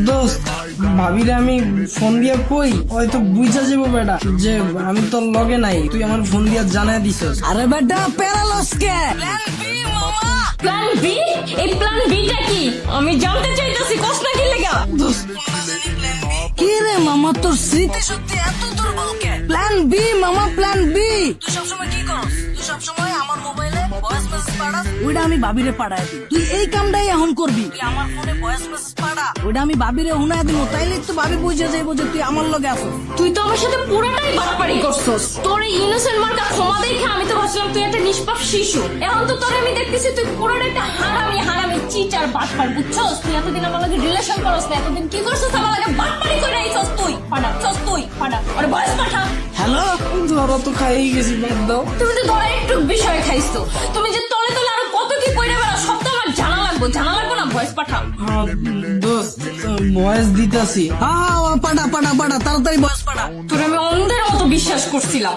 দোস্ত ভাবিরে আমি ফোন দিয়া কই হয়তো বুঝা যাবো বেটা যে আমি তোর লগে নাই, তুই আমার ফোন দিয়া জানাই দিছস। আরে বেটা প্যারালস কে? Plan B? এই প্ল্যান বিটা কি আমি জানতে চাইতেছি, কষ্ট কি লেগা? কি রে মামা, তোর স্মৃতি সত্যি এত দুর্বল কে? প্ল্যান বি মামা, প্ল্যান বি। তুই সবসময় কি করস? তুই সবসময় আমার মোবাইলে ভয়েস মেসেজ পাঠাস, ওইটা আমি ভাবিরে পাঠাই দিই। তুই এই কামটাই এখন করবি, তুই আমার ফোনে ভয়েস মেসেজ পাঠা, ওইটা আমি ভাবিরে হুনাই দিব, তাইলে তো ভাবি বুঝে যাইবো যে তুই আমার লগে আছিস। তুই তো আমার সাথে পুরাটাই বাটপারি করছস। তোর এই ইনোসেন্ট মার্কা ক্ষমা দেখে আমি তো ভাবছিলাম তুই একটা নিষ্পাপ শিশু। এখন তো তোর আমি দেখতেছি তুই পুরাটা একটা হারামি চিটার বাটপার, বুঝছস? তুই এতদিন আমার লগে রিলেশন করস না, এতদিন কি করছস আমার লগে বাটপারি করে আইছস তুই। পাড়া আর বয়স পাঠা। হ্যালো, ধরো তো খাইয়ে গেছি, বাদ দাও। তুমি তো ধরে একটু বিষয় খাইছো, তুমি যে তলে তলে আরো কত কি কইরা বেড়া সব তো আমার জানা লাগবো না? ভয়েস পাঠাও। হ্যাঁ দোস্ত, ভয়েস দিতাছি। পাঠা তাড়াতাড়ি ভয়েস পাঠা। তোর আমি অন্ধের মতো বিশ্বাস করছিলাম।